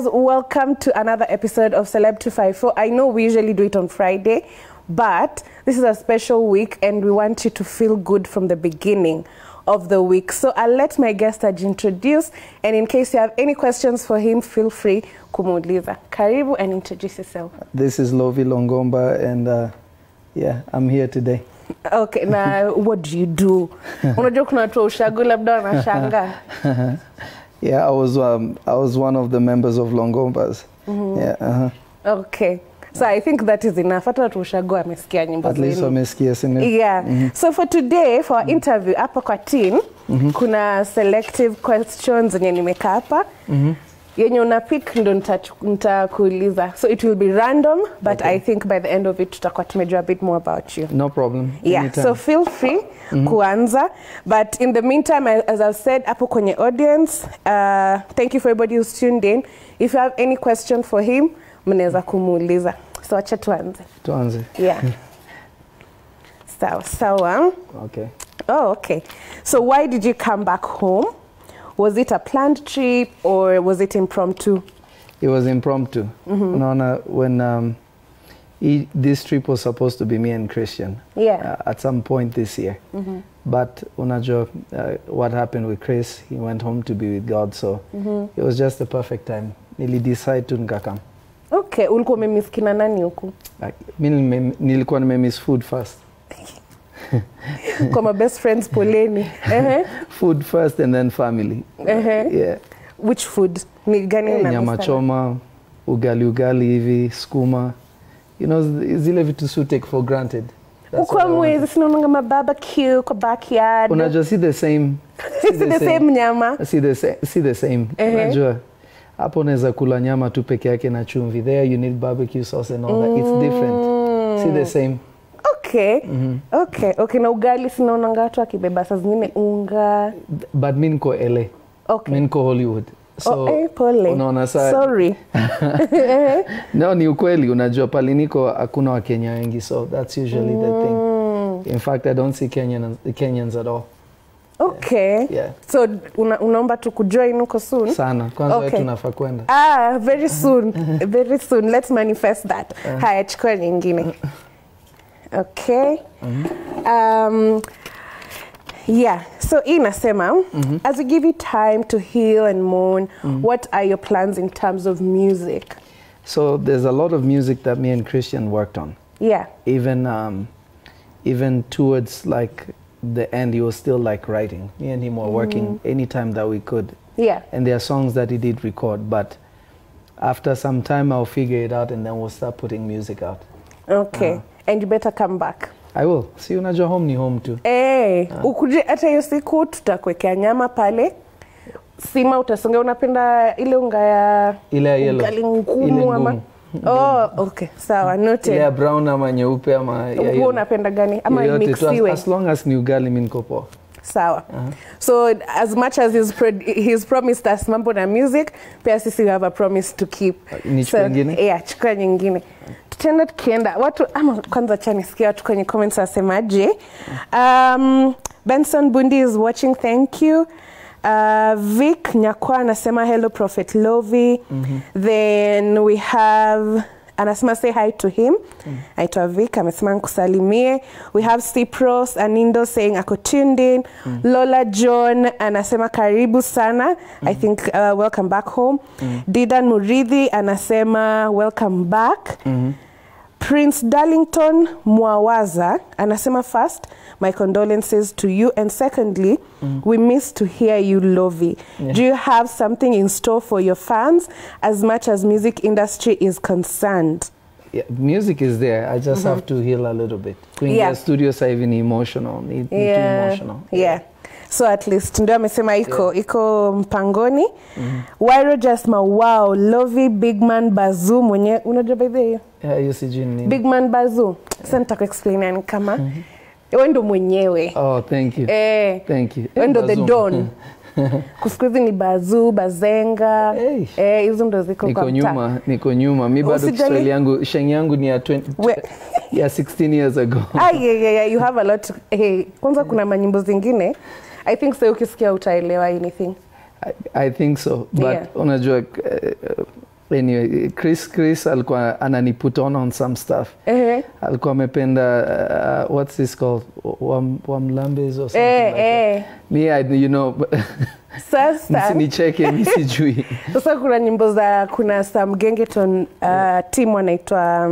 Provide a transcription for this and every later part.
Welcome to another episode of Celeb 254. I know we usually do it on Friday, but this is a special week and we want you to feel good from the beginning of the week. So I'll let my guest introduce, and in case you have any questions for him, feel free kumuuliza. Karibu and introduce yourself. This is Lovy Longomba, and yeah, I'm here today. Okay, now what do you do? Unajua kuna watu ushago labda wanashanga. Yeah, I was one of the members of Longombas. Yeah. Okay. So I think that is enough. Hata watu ushago amesikia nyimbo zenu. At least wamesikia sema. Yeah. So for today, for our interview hapa kwa team, kuna selective questions zenye nimeka hapa. Yenye unapick ndo nitakuuliza. So it will be random, but okay. I think by the end of it tutakuwa tumejua a bit more about you. No problem. Yeah, anytime. So feel free kuanza. But in the meantime, as I've said, hapo kwenye audience, thank you for everybody who's tuned in. If you have any question for him, mnaweza kumuuliza. So acha tuanze. Tuanze. Yeah. Sawa. Okay. Oh, okay. So why did you come back home? Was it a planned trip or was it impromptu? It was impromptu. When this trip was supposed to be me and Christian. Yeah. At some point this year. But unajua, what happened with Chris, he went home to be with God, so it was just the perfect time. Nili decide to nikakam. Okay, ulikuwa umemiss kina nani huku? Nilikuwa nimemiss food first. Kwa my best friends poleni. Food first and then family. Yeah. Which food? Ni gani unamisa? Nyama choma, ugali hivi, skuma. You know, zile vitu su take for granted. Ukwa mwezi sinonanga mabarbecue kwa backyard. Unajua see the same. See the same nyama. See the same. Unajua hapo unaweza kula nyama tu peke yake na chumvi. There you need barbecue sauce and all that. It's different. See the same. Okay. Okay, na ugali sinaonanga watu akibeba saa zingine unga. But mimi niko LA. Okay. Mimi niko Hollywood. So pole. Unaona saa. Sorry. No, ni ukweli, unajua pale niko hakuna wa Kenya wengi, so that's usually the thing. In fact, I don't see Kenyans at all. Okay. Yeah. So unaomba tu kujoin huko soon? Sana. Kwanza wetu tunafaa kwenda. Very soon. Very soon. Let's manifest that. Haya, chukua nyingine. Okay. Yeah. So inasema, as we give you time to heal and mourn, what are your plans in terms of music? So there's a lot of music that me and Christian worked on. Yeah. Even towards like the end, he was still like writing. Me and him were working anytime that we could. Yeah. And there are songs that he did record, but after some time I'll figure it out and then we'll start putting music out. Okay. And you better come back. I will. See, unajua home ni home too. Ukuje hata hiyo siku tutakuwekea nyama pale. Sima utasonga, unapenda ile unga ya ugali ngumu ama? Oh, okay. Sawa, noted. Ile brown ama nyeupe ama ya yellow. Unapenda gani? Ama mixiwe? As long as ni ugali mimi niko poa. Sawa. So as much as he's promised us mambo na music, pia sisi we have a promise to keep. Nichukue nyingine? Yeah, chukua nyingine. Tena tukienda watu ama kwanza chani sikia watu kwenye comments wasemaje. Benson Bundi is watching, thank you. Vic Nyakwa anasema hello Prophet Lovy. Then we have anasema say hi to him. Aitwa Vic amesema nikusalimie. We have Cipros Anindo saying ako tuned in. Lola John anasema karibu sana. I think welcome back home. Didan Muridhi anasema welcome back. Prince Darlington Mwawaza anasema first, my condolences to you, and secondly, we miss to hear you, Lovy. Yeah. Do you have something in store for your fans as much as music industry is concerned? Yeah, music is there. I just have to heal a little bit. The studios are even emotional. Need too emotional. Yeah. So at least ndio amesema iko mpangoni. Wairo just wow, Lovy Big Man Bazoo mwenye unajua by the way? Yeah, you see Jin. Big Man Bazoo. Sasa nitaka explain yani kama wewe ndo mwenyewe. Oh, thank you. Thank you. Wewe ndo the don. Kusikuzi ni Bazoo, Bazenga. Hizo ndo ziko kwa mtaa. Niko nyuma. Mimi bado Kiswahili yangu, sheng yangu ni ya 16 years ago. Yeah, you have a lot. Kwanza kuna manyimbo zingine. I think so ukisikia utaelewa anything. I think so, but unajua anyway, Chris alikuwa ananiput on some stuff. Alikuwa amependa what's this called, Wamlambes or something like that. Me, you know, sasa msinicheke misijui. Sasa kuna nyimbo za kuna some gengeton team wanaitwa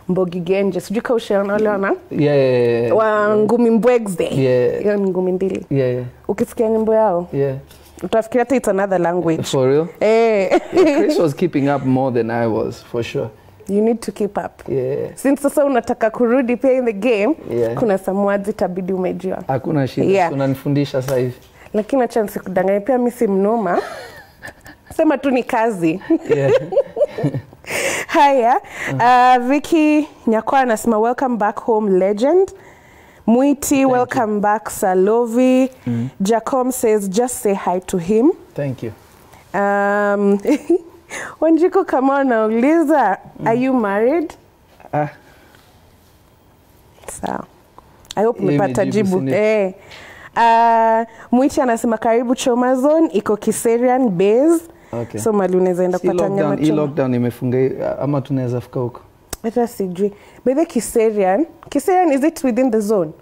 Mbogi Genje, sijui kama ushaona. Wa Ngumi Mbwegze. Hiyo ni Ngumi Mbili. Ukisikia nyimbo yao utafikiria hata it's another language. For real? Chris was keeping up more than I was, for sure. You need to keep up. Since sasa unataka kurudi pia in the game, kuna some words itabidi umejua. Hakuna shida, unanifundisha sasa hivi. Lakini acha nisikudanganye, pia mimi si mnoma. Sema tu ni kazi. Haya, Vicky Nyakwa anasema welcome back home legend. Muiti, welcome back Salovi. Jacom says just say hi to him. Thank you. Wanjiko kama unauliza, are you married? Sawa. I hope umepata jibu. Muiti anasema karibu Choma Zone, iko Kiserian base. Okay. So mali unaweza enda kupata nyama choma. Lockdown imefunga ama tunaweza fika huko. Hata sijui. By the Kiserian is it within the zone?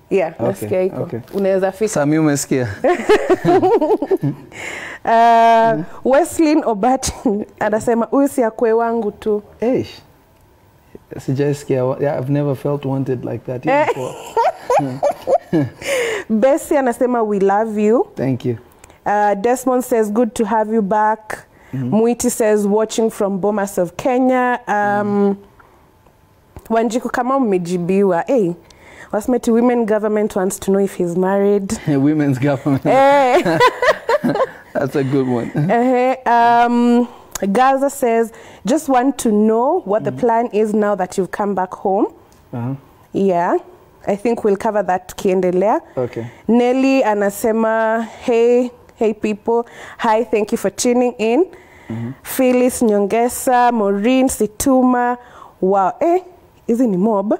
Yeah, nasikia iko. Unaweza fika. Sami umesikia. Wesley Obati anasema huyu si akwe wangu tu. Sijasikia. I've never felt wanted like that before. Bessie anasema we love you. Thank you. Desmond says good to have you back. Muiti says watching from Bomas of Kenya. Wanjiku kama umejibiwa. Wasmeti women government wants to know if he's married. Women's government. That's a good one. Gaza says just want to know what the plan is now that you've come back home. Yeah. I think we'll cover that tukiendelea. Okay. Nelly anasema hey people. Hi, thank you for tuning in. Phyllis Nyongesa, Maureen Situma. Wow. Hizi ni mob.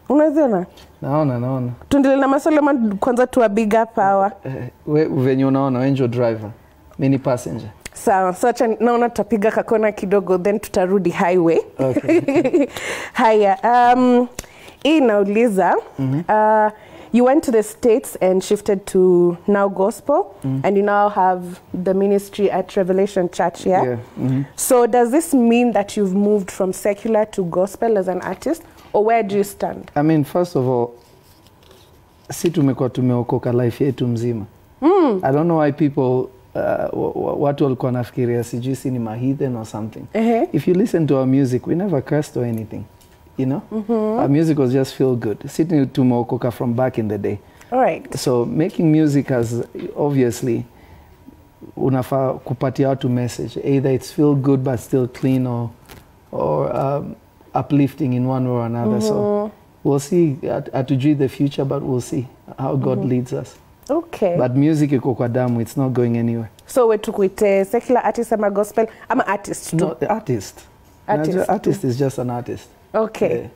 Unaziona? Naona. Tuendelee na maswala kwanza tuwa big up hawa. Venye unaona angel driver. Mini passenger. Sawa, so naona tutapiga kakona kidogo then tutarudi highway. Okay. Haya, inauliza you went to the States and shifted to Now Gospel and you now have the ministry at Revelation Church, yeah? So does this mean that you've moved from secular to gospel as an artist, or where do you stand? I mean, first of all, si tumekuwa tumeokoka life yetu mzima. I don't know why people watu walikuwa nafikiria sijui si ni mahithen or something. If you listen to our music, we never cursed or anything. You know? Our music was just feel good. Sitting to Mokoka from back in the day. All right. So making music has obviously unafaa kupatia watu message. Either it's feel good but still clean or uplifting in one way or another. So we'll see. Atujui the future, but we'll see how God leads us. Okay. But music iko kwa damu, it's not going anywhere. So we tukuite secular artist ama gospel ama artist too? No, artist. Artist is just an artist. Okay.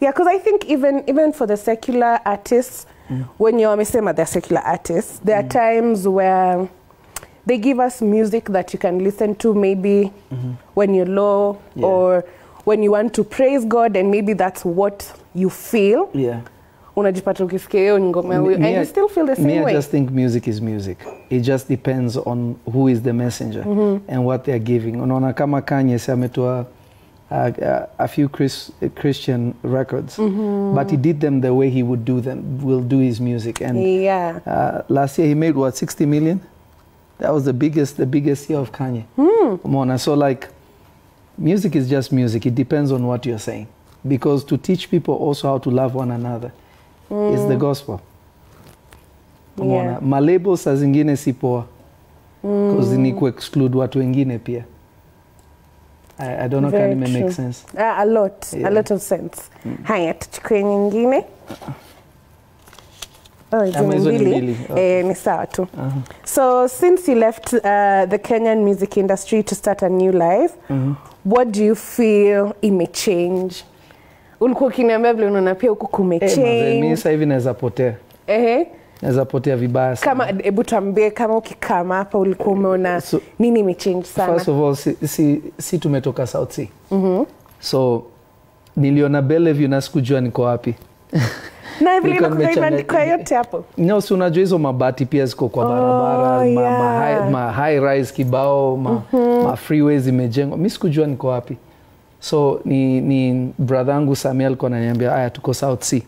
Yeah, because I think even for the secular artists, when you're they're secular artists, there are times where they give us music that you can listen to maybe when you're low or when you want to praise God, and maybe that's what you feel. Yeah. Unajipata ukisikia hiyo ngoma and you still feel the same way. I just think music is music. It just depends on who is the messenger and what they're giving. Unaona kama Kanye ametoa a few Christian records, but he did them the way he would do them, will do his music. And last year he made what, 60 million? That was the biggest year of Kanye. So like, music is just music. It depends on what you're saying. Because to teach people also how to love one another is the gospel. Malebo sa zingine si poa. Because ni ku-exclude watu wengine pia. I don't know if it make sense. A lot of sense. Haya, tuchukue nyingine. Ni sawa tu. So since you left the Kenyan music industry to start a new life, what do you feel imechange? Ulikuwa ukiniambia vile unaona pia huku kumechange. Mimi sasa hivi naweza potea. Naweza potea vibaya sana. Kama hebu tuambie kama ukikama hapa ulikuwa umeona nini imechange sana? First of all, si tumetoka South Sea. So niliona Bellevue na sikujua niko wapi. Na vile imeandikwa yote hapo. No, si unajua hizo mabati pia ziko kwa barabara, ma high rise kibao, ma freeways zimejengwa. Mimi sikujua niko wapi. So ni brother yangu Samuel alikuwa ananiambia aya tuko South Sea.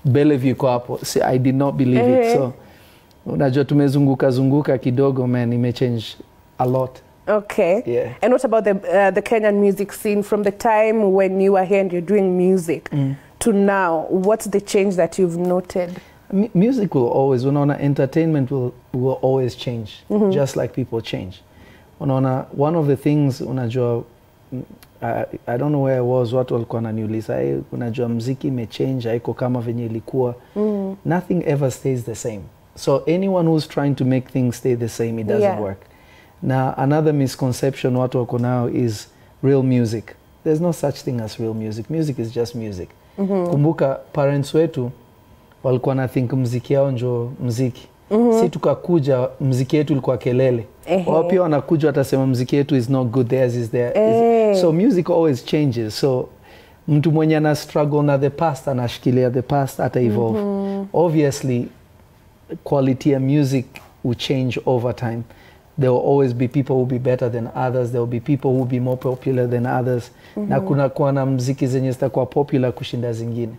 Bellevue iko hapo. See, I did not believe it. So unajua tumezunguka kidogo, man, imechange a lot. Okay. Yeah. And what about the Kenyan music scene from the time when you were here and you're doing music to now? What's the change that you've noted? Music will always, unaona, entertainment will always change, just like people change. Unaona, one of the things, unajua, I don't know where I was, watu walikuwa wananiuliza, unajua mziki imechange, haiko kama venye ilikuwa. Nothing ever stays the same. So anyone who's trying to make things stay the same, it doesn't work. Now, another misconception watu wako nao is real music. There's no such thing as real music. Music is just music. Kumbuka, parents wetu walikuwa na think mziki yao njo mziki. Si tukakuja mziki yetu ilikuwa kelele. Wao pia wanakuja watasema mziki yetu is not good, theirs is there. So music always changes. So mtu mwenye ana struggle na the past, anashikilia the past, ata evolve. Obviously, quality of music will change over time. There will always be people who will be better than others. There will be people who will be more popular than others. Na kuna kuwa na mziki zenye zitakuwa popular kushinda zingine.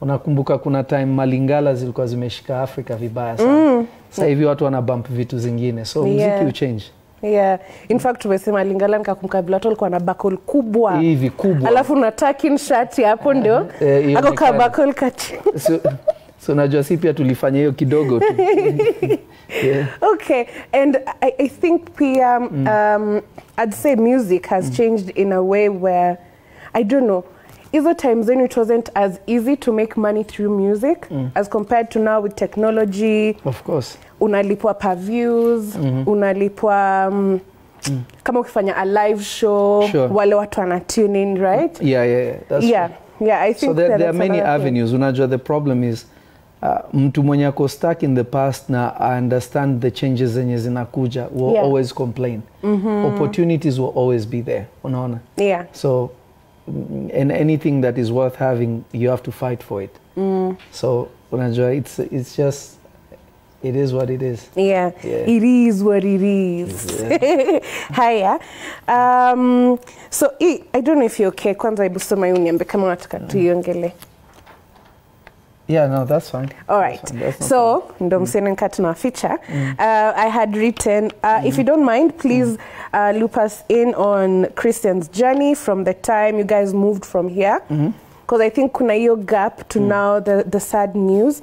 Unakumbuka kuna time Malingala zilikuwa zimeshika Afrika vibaya sana. Sasa hivi watu wana bump vitu zingine. So mziki will change. In fact tumesema Lingala nikakumbuka vile watu walikuwa na buckle kubwa. Hivi kubwa. Alafu na takin shati hapo ndio. Ako ka buckle kati. So najua si pia tulifanya hiyo kidogo tu. Okay, and I think pia I'd say music has changed in a way where, I don't know, either times when it wasn't as easy to make money through music as compared to now with technology. Of course. Unalipwa per views, unalipwa kama ukifanya a live show, wale watu wana tune in, right? That's true. I think so there are many avenues. Unajua, the problem is mtu mwenye ako stuck in the past na I understand the changes zenye zinakuja will always complain. Opportunities will always be there, unaona? So and anything that is worth having, you have to fight for it. So unajua, it's just, it is what it is. It is what it is. Haya. So I don't know if you're okay. Kwanza hebu soma uniambe kama unataka tuiongele. No, that's fine. All right. So, ndo msene nkati na feature. I had written, if you don't mind, please loop us in on Christian's journey from the time you guys moved from here. Because I think kuna hiyo gap to now the sad news.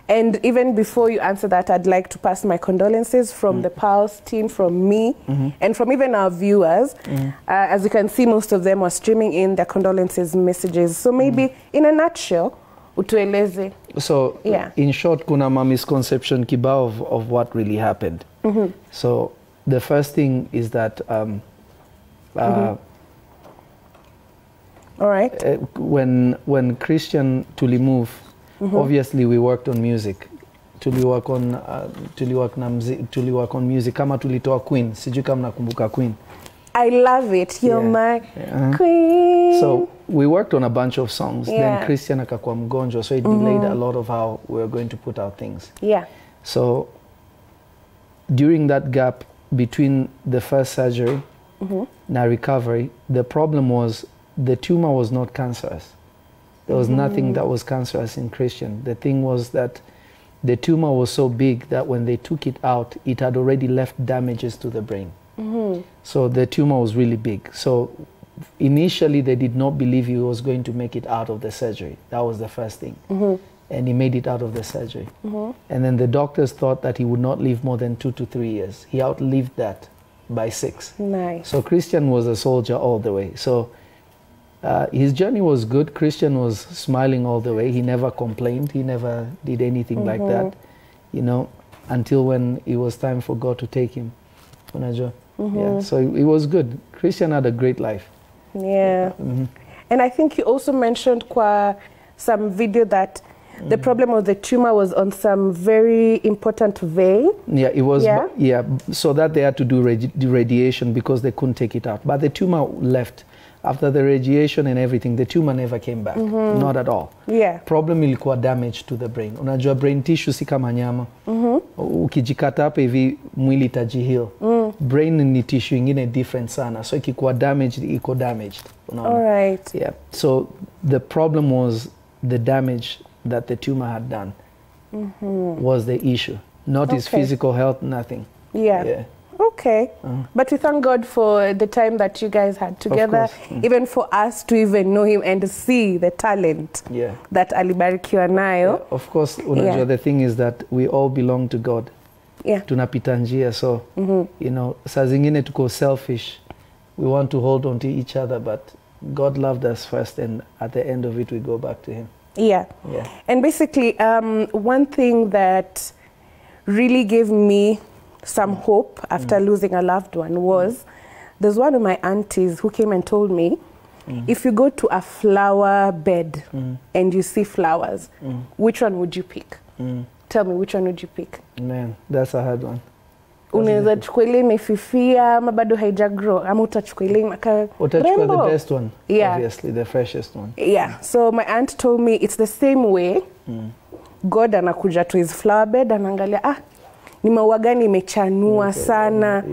And even before you answer that, I'd like to pass my condolences from the Pulse team, from me, and from even our viewers. As you can see, most of them are streaming in their condolences messages. So maybe in a nutshell, utueleze. So in short, kuna ma misconception kibao of what really happened. So the first thing is that all right. When Christian tulimove, obviously we worked on music. Tuliwork on music. Kama tulitoa Queen, sijui kama nakumbuka Queen. I love it. You're my queen. So we worked on a bunch of songs. Then Christian akakuwa mgonjwa, so it delayed a lot of how we were going to put out things. So during that gap between the first surgery na recovery, the problem was the tumor was not cancerous. There was nothing that was cancerous in Christian. The thing was that the tumor was so big that when they took it out, it had already left damages to the brain. So the tumor was really big. So initially they did not believe he was going to make it out of the surgery. That was the first thing. And he made it out of the surgery. And then the doctors thought that he would not live more than 2 to 3 years. He outlived that by 6. Nice. So Christian was a soldier all the way. So his journey was good. Christian was smiling all the way. He never complained. He never did anything like that, you know, until when it was time for God to take him. So it was good. Christian had a great life. And I think you also mentioned some video that The problem of the tumor was on some very important vein. Yeah, it was. Yeah. Yeah, so that they had to do the radiation because they couldn't take it out. But the tumor left after the radiation and everything. The tumor never came back, not at all. Yeah. Problem ilikuwa damage to the brain. Unajua brain tissue si kama nyama. Ukijikata hapa hivi mwili itajiheal. Brain ni tissue ingine different sana. So ikikuwa damaged, iko damaged. All right. Yeah. So the problem was the damage that the tumor had done was the issue. Not his physical health, nothing. Yeah. Okay. But we thank God for the time that you guys had together, even for us to even know him and see the talent that alibarikiwa nayo. Yeah, of course, unajua, the thing is that we all belong to God. Yeah. Tunapita njia, so, you know, saa zingine tuko selfish. We want to hold on to each other, but God loved us first, and at the end of it, we go back to him. Yeah. And basically, one thing that really gave me some hope after losing a loved one was there's one of my aunties who came and told me, if you go to a flower bed and you see flowers, which one would you pick? Tell me, which one would you pick? Man, that's a hard one. Unaweza chukua ile imefifia ama bado haijagrow ama utachukua ile utachukua the best one, obviously the freshest one. Yeah, so my aunt told me it's the same way. God anakuja to his flower bed anaangalia, ni maua gani imechanua sana.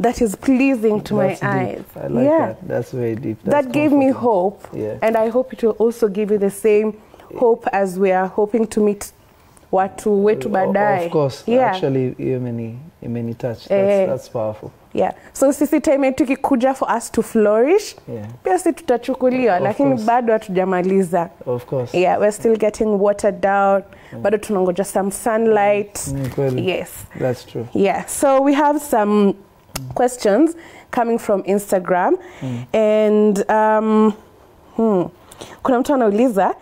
That is pleasing to my eyes. I like that. That's very deep. That gave me hope, and I hope it will also give you the same hope as we are hoping to meet watu wetu baadaye. Of course. Actually, imeni touch. That's powerful. Yeah. So sisi time yetu ikikuja for us to flourish, pia sisi tutachukuliwa, lakini bado hatujamaliza. Of course. Yeah, we're still getting watered down. Bado tunangoja some sunlight. Yes. That's true. Yeah. So we have some questions coming from Instagram. And kuna mtu anauliza,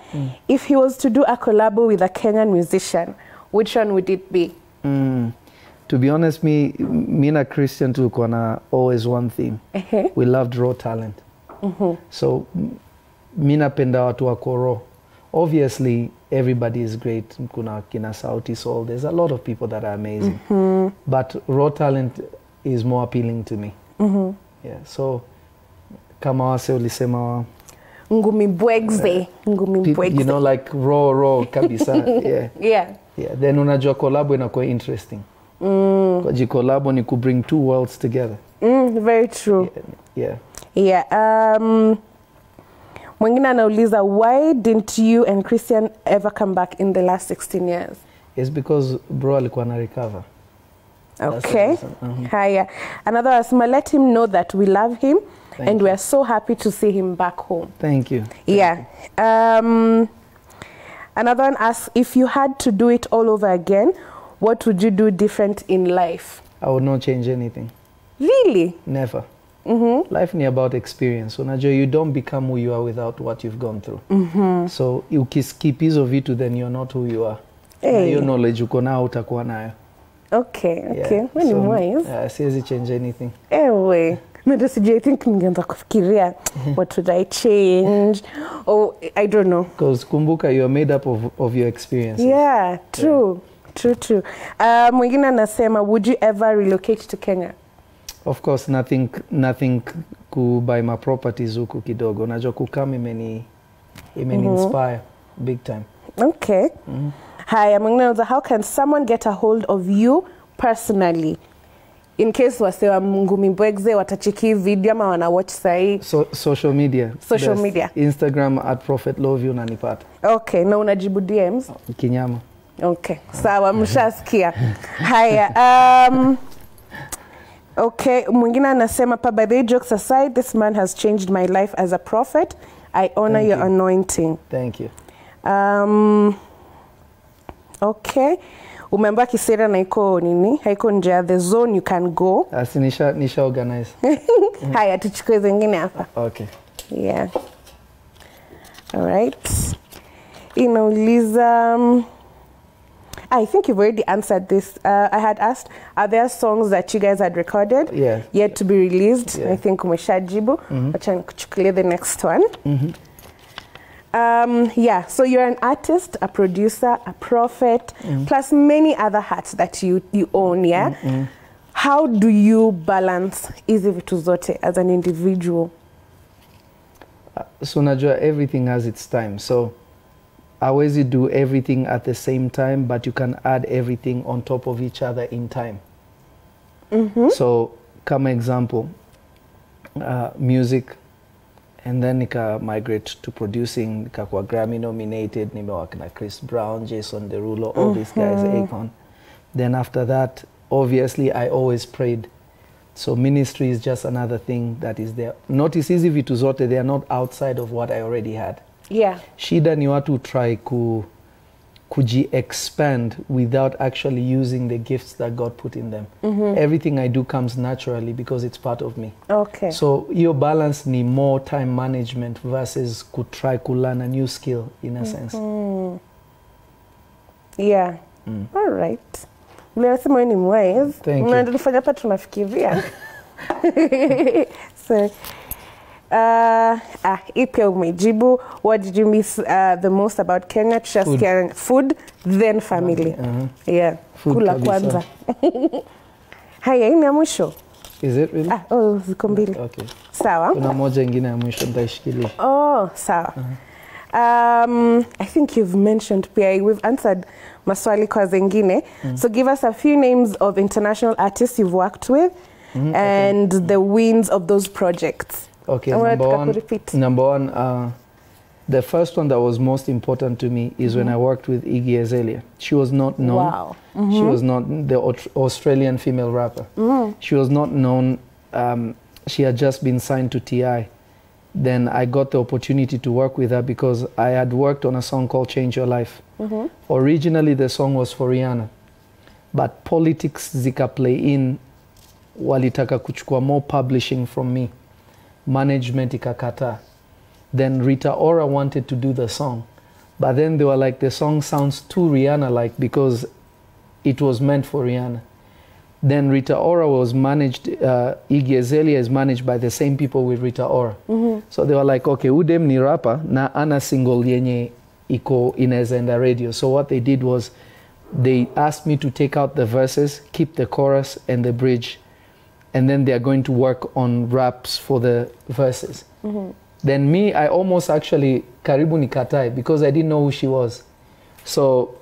if he was to do a collab with a Kenyan musician, which one would it be? To be honest, me na Christian tulikuwa na always one theme. We loved raw talent. So mi napenda watu wako raw. Obviously, everybody is great. Kuna kina Sauti Sol. There's a lot of people that are amazing. But raw talent is more appealing to me. Yeah. So kama wase ulisema Ngumi bwegze. You know, like raw kabisa. Yeah. Then unajua collab inakuwa interesting. Kwa collab ni ku bring two worlds together. Very true. Yeah. Mwingine anauliza, why didn't you and Christian ever come back in the last 16 years? It's because bro alikuwa na recover. Okay. Haya. Another asma, let him know that we love him and we are so happy to see him back home. Thank you. Another one asks, if you had to do it all over again, what would you do different in life? I would not change anything. Really? Never. Life ni about experience. Unajua, you don't become who you are without what you've gone through. So ukiskip hizo vitu, then you're not who you are. Hiyo knowledge uko nao utakuwa nayo. Okay. When you wise. Siwezi change anything. Anyway, I think ningeanza kufikiria what would I change? Or I don't know. Because kumbuka, you are made up of your experiences. Yeah, true. True. Mwingine anasema, would you ever relocate to Kenya? Of course, nothing ku buy my properties huku kidogo. Unajua kukam imeni inspire big time. Okay. Hi, mwingine anasema, how can someone get a hold of you personally? In case wasewa Ngumi Bwegze watachiki video ama wana watch sahi. Social media. Instagram @prophetlovy unanipata. Okay, na unajibu DMs? Kinyama. Okay, sawa, mshasikia. Haya, okay, mwingine anasema, by the jokes aside, this man has changed my life as a prophet. I honor your anointing. Thank you. Okay. Umeambia Kisera na iko nini? Haiko nje ya the zone you can go. Nisha organize. Haya, tuchukue zingine hapa. Okay. Yeah. All right. Inauliza, I think you've already answered this. I had asked, are there songs that you guys had recorded yet to be released? I think umeshajibu. Acha nikuchukulie the next one. Yeah, so you're an artist, a producer, a prophet, plus many other hats that you own, yeah? How do you balance hizi vitu zote as an individual? So najua everything has its time. So hawezi do everything at the same time, but you can add everything on top of each other in time. So kama example, music, and then nika migrate to producing, nikakuwa Grammy nominated, nimewaka na Chris Brown, Jason Derulo, all these guys, Akon. Then after that, obviously I always prayed. So ministry is just another thing that is there. Notice hizi vitu zote, they are not outside of what I already had. Yeah. Shida ni watu try kuji-expand without actually using the gifts that God put in them. Everything I do comes naturally because it's part of me. Okay. So your balance ni more time management versus try to learn a new skill in a sense. Yeah. All right. Mlesema ni mwezi. Thank you. Mnanifanya pa tunafikiria. So ipia umejibu. What did you miss the most about Kenya? Tushasikia food, then family. Yeah. Food Kula kabisa. kwanza. Haya, hii ni ya mwisho. Is it really? Ziko mbili. Okay. Sawa. Kuna moja ingine ya mwisho nitaishikilia. Sawa. I think you've mentioned pia, we've answered maswali kwa zingine. So give us a few names of international artists you've worked with and the wins of those projects. Okay, number one, the first one that was most important to me is when I worked with IGGY AZELEA. She was not known. Wow. She was not the Australian female rapper. She was not known. She had just been signed to TI. Then I got the opportunity to work with her because I had worked on a song called Change Your Life. Originally, the song was for Rihanna. But politics zika play in, walitaka kuchukua more publishing from me. Management ikakata. Then Rita Ora wanted to do the song. But then they were like, the song sounds too Rihanna-like because it was meant for Rihanna. Then Rita Ora was managed, IGGY AZELEA is managed by the same people with Rita Ora. So they were like, okay, udem ni rapper, na ana single yenye iko inaweza enda radio. So what they did was, they asked me to take out the verses, keep the chorus and the bridge, and then they are going to work on raps for the verses. Then me, I almost actually karibu nikatai because I didn't know who she was. So,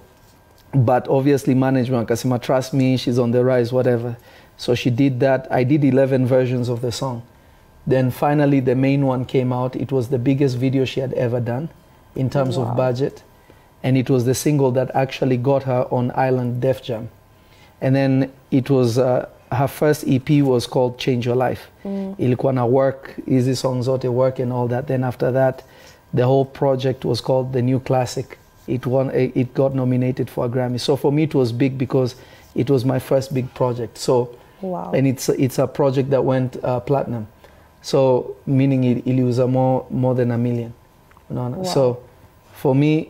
but obviously management akasema, trust me, she's on the rise, whatever. So she did that. I did 11 versions of the song. Then finally the main one came out. It was the biggest video she had ever done in terms of budget. And it was the single that actually got her on Island Def Jam. And then it was, her first EP was called Change Your Life. Ilikuwa na work, easy songs zote work and all that. Then after that, the whole project was called The New Classic. It got nominated for a Grammy. So for me it was big because it was my first big project. So, and it's a project that went platinum. So meaning it was more than 1 million. So for me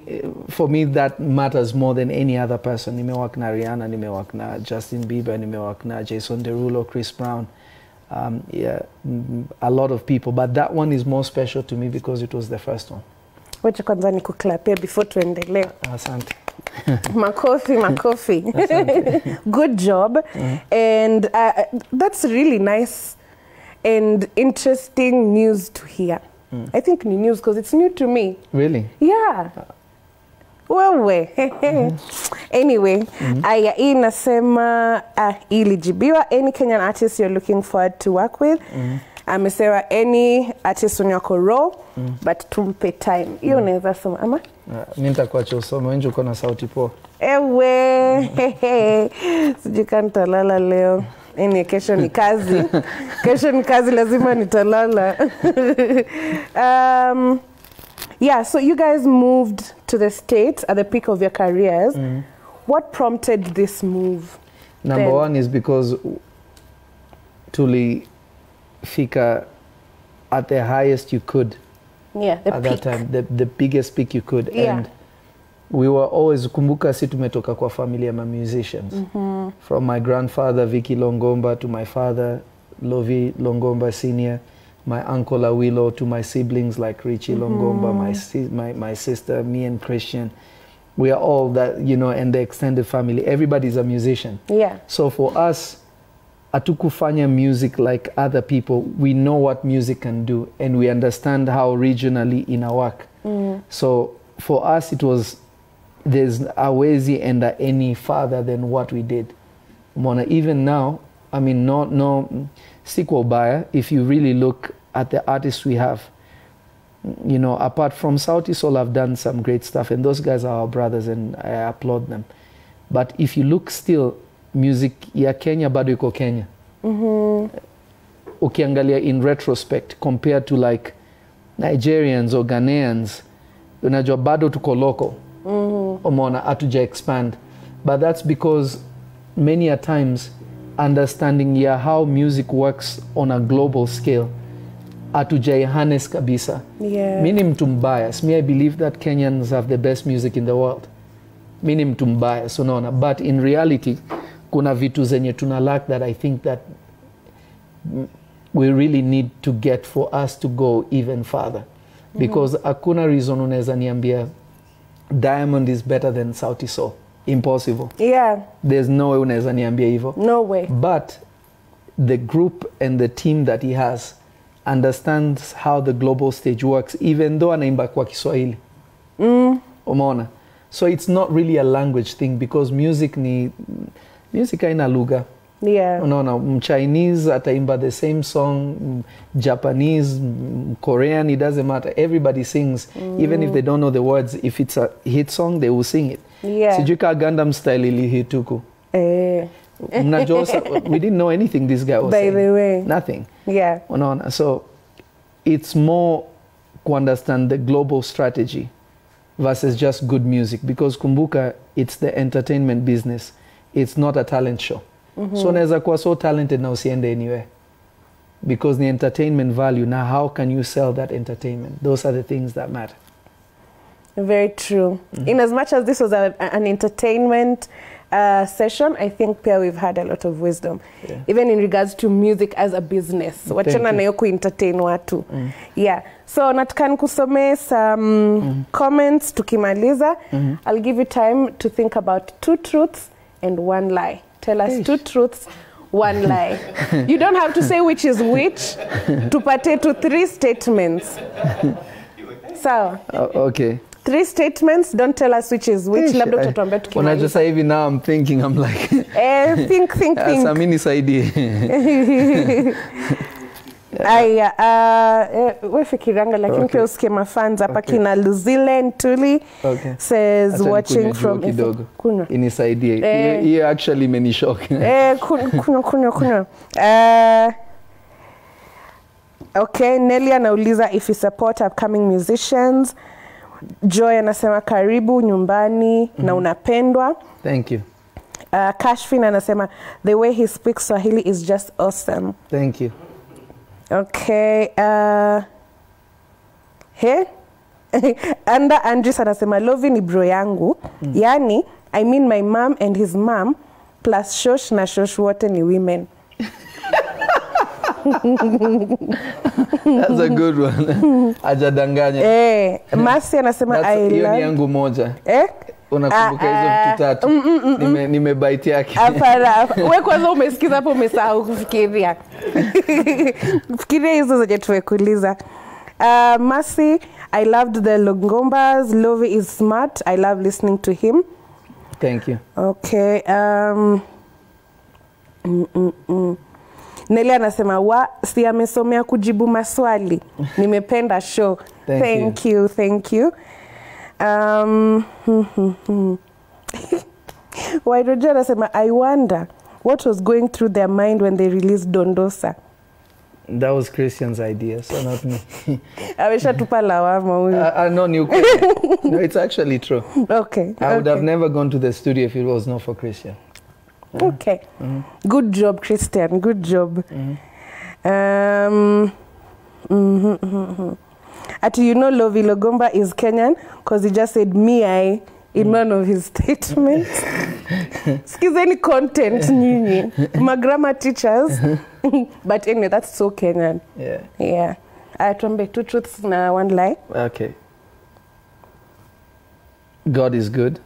that matters more than any other person. Nimewak na Rihanna, nimewak na Justin Bieber, nimewak na Jason Derulo, Chris Brown. Yeah, a lot of people. But that one is more special to me because it was the first one. Wacha kwanza nikuklapia before tuendelee. Asante. Makofi. Good job. And that's really nice and interesting news to hear. I think new news because it's new to me. Really? Yeah. Wewe. Anyway, aya hii nasema ilijibiwa. Any Kenyan artist you're looking forward to work with? Amesema any artist on your raw, but tumpe time. Hiyo unaweza sema ama? Mimi nitakuacha usome, wewe uko na sauti poa. Ewe. Sijui nitalala leo. Kesho ni kazi. Kesho ni kazi, lazima nitalala. Yeah, so you guys moved to the States at the peak of your careers. What prompted this move? Number one is because tulifika at the highest you could. Yeah, the at peak. that time, the biggest peak you could. Yeah. And we were always, kumbuka si tumetoka kwa familia ma musicians. From my grandfather, Vicky Longomba, to my father, Lovy Longomba Senior. my uncle Awilo, to my siblings like Richie Longomba, my sister, me and Christian. We are all that, you know, and the extended family. Everybody's a musician. Yeah. So for us, atukufanya music like other people. We know what music can do, and we understand how regionally ina work. So for us, it was, there's a wezi and any farther than what we did. Mona, even now, I mean, no sequel buyer. If you really look at the artists we have, you know, apart from Sauti Sol, have done some great stuff, and those guys are our brothers, and I applaud them. But if you look still, music ya Kenya bado iko Kenya. Ukiangalia in retrospect, compared to like Nigerians or Ghanaians, unajua bado tuko local. Omona atuja expand. But that's because many a times understanding how music works on a global scale atuja harness kabisa. Yeah. Mimi mtu bias. Me, I believe that Kenyans have the best music in the world. Mimi mtu bias, unaona. But in reality, kuna vitu zenye tuna lack that I think that we really need to get for us to go even further. Because hakuna reason unaweza niambia Diamond is better than Sauti Sol. Impossible. Yeah. There's no way unaweza niambia hivyo. No way. But the group and the team that he has understands how the global stage works, even though anaimba kwa Kiswahili. Umeona? So it's not really a language thing, because music haina lugha. Yeah. Unaona, Chinese ataimba the same song, Japanese, Korean, it doesn't matter. Everybody sings, even if they don't know the words. If it's a hit song, they will sing it. Yeah. Sijuka Gundam style ili hituku. We didn't know anything this guy was saying. By the way. Nothing. Yeah. Unaona, so it's more to understand the global strategy versus just good music, because kumbuka, it's the entertainment business. It's not a talent show. So unaweza kuwa so talented na usiende anywhere, because the entertainment value. Now, how can you sell that entertainment? Those are the things that matter. Very true. In as much as this was an entertainment session, I think pia we've had a lot of wisdom, even in regards to music as a business. Wachana na yoku entertain watu. Yeah. So nataka nikusomee some comments tukimaliza. I'll give you time to think about 2 truths and 1 lie. Tell us 2 truths, 1 lie. You don't have to say which is which. Tupate to 3 statements. So, okay. 3 statements, don't tell us which is which. Labda utatuambia tukimaliza. Unajua sasa hivi now I'm thinking, I'm like think. Sasa mimi nisaidie. Aya, we fikiranga lakini pia usikie mafans hapa kina Luzile Ntuli says watching from kunywa. Inisaidie. Hiyo actually imenishock. Kunywa. Okay, Nelly anauliza if you support upcoming musicians. Joy anasema karibu nyumbani na unapendwa. Thank you. Kashfin anasema the way he speaks Swahili is just awesome. Thank you. Okay, Anda Andres anasema Lovy ni bro yangu. Yani, I mean my mom and his mom plus Shosh na Shosh wote ni women. That's a good one. Ajadanganya. Masi anasema I love. Hiyo ni yangu moja. Unakumbuka hizo vitu 3? Nimebite yake. Hapana, wewe kwanza umesikiza hapo umesahau kufikiria. Fikiria hizo zenye tumekuuliza. Masi, I loved the Longombas. Lovy is smart. I love listening to him. Thank you. Okay. Nelly anasema si amesomea kujibu maswali. Nimependa show. Thank you. Wairoja anasema I wonder what was going through their mind when they released Dondosa. That was Christian's idea, so not me. Amesha tupa lawama huyu. No, it's actually true. Okay. I would have never gone to the studio if it was not for Christian. Okay. Good job, Christian. Good job. You know Lovy Longomba is Kenyan because he just said in one of his statements. Skizeni content nyinyi. My grammar teachers. But anyway, that's so Kenyan. Yeah. Yeah. Tuambe 2 truths na 1 lie. Okay. God is good.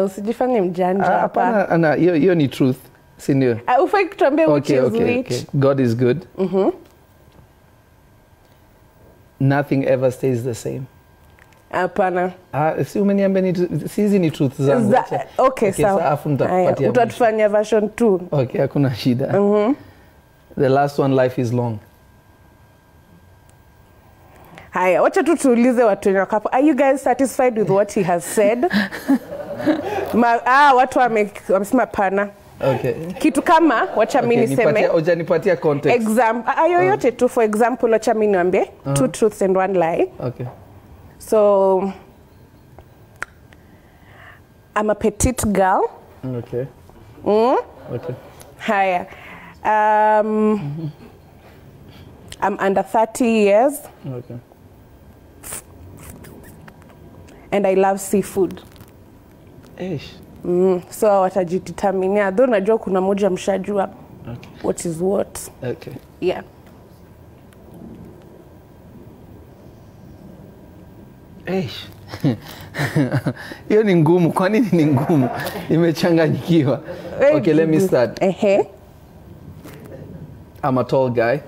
Usijifanye mjanja hapa. Hapana, hiyo ni truth. Si ndio? Ufai kutuambia which is which. Okay. God is good. Nothing ever stays the same. Hapana. Si umeniambia hizi ni truth zangu. Okay, sawa. Afu nitakupatia. Utatufanya version 2. Okay, hakuna shida. The last one, life is long. Haya, wacha tu tuulize watu wenye wako. Are you guys satisfied with what he has said? Watu wamesema pana. Okay. Kitu kama wacha mimi niseme. Hujanipatia context. Yoyote tu, for example, wacha mimi niambie 2 truths and 1 lie. Okay. So I'm a petite girl. Okay. Okay. Haya. I'm under 30 years. Okay. And I love seafood. So watajidetermine. Though najua kuna moja mshajua what is what. Okay. Yeah. Hiyo ni ngumu. Kwa nini ni ngumu? Nimechanganyikiwa. Okay, let me start. I'm a tall guy.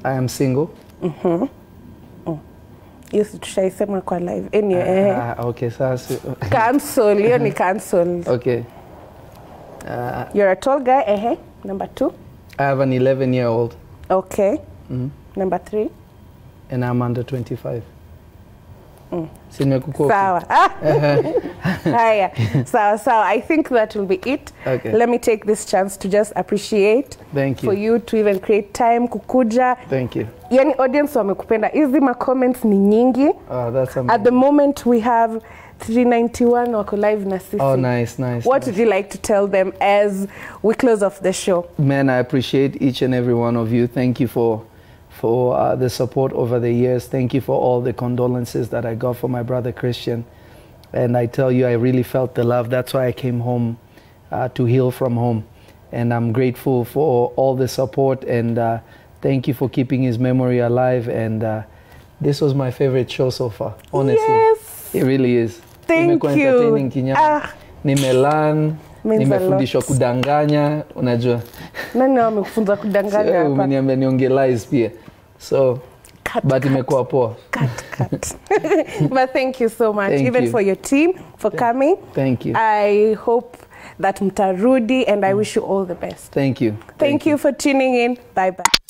I am single. Yes, tushaisema kwa live. Anyway. Okay, sasa. Cancel. Hiyo ni cancel. Okay. You're a tall guy. Number 2. I have an 11-year-old. Okay. Number 3. And I'm under 25. Sawa. Haya. Sawa. I think that will be it. Okay. Let me take this chance to just appreciate for you to even create time kukuja. Thank you. Yani audience wamekupenda. Hizi ma comments ni nyingi. That's amazing. At the moment we have 391 wako live na sisi. Oh, nice. What would you like to tell them as we close off the show? Man, I appreciate each and every one of you. Thank you for the support over the years. Thank you for all the condolences that I got from my brother Christian. And I tell you, I really felt the love. That's why I came home to heal from home. And I'm grateful for all the support. And thank you for keeping his memory alive. And this was my favorite show so far, honestly. Yes. It really is. Thank you. Nimelan, nimefundishwa kudanganya, unajua. Nani amekufunza kudanganya hapa? Umeniambia niongee lies pia. So, but imekuwa poa. Cut. But thank you so much, even for your team, for coming. Thank you. I hope that mtarudi, and I wish you all the best. Thank you. Thank you for tuning in. Bye-bye.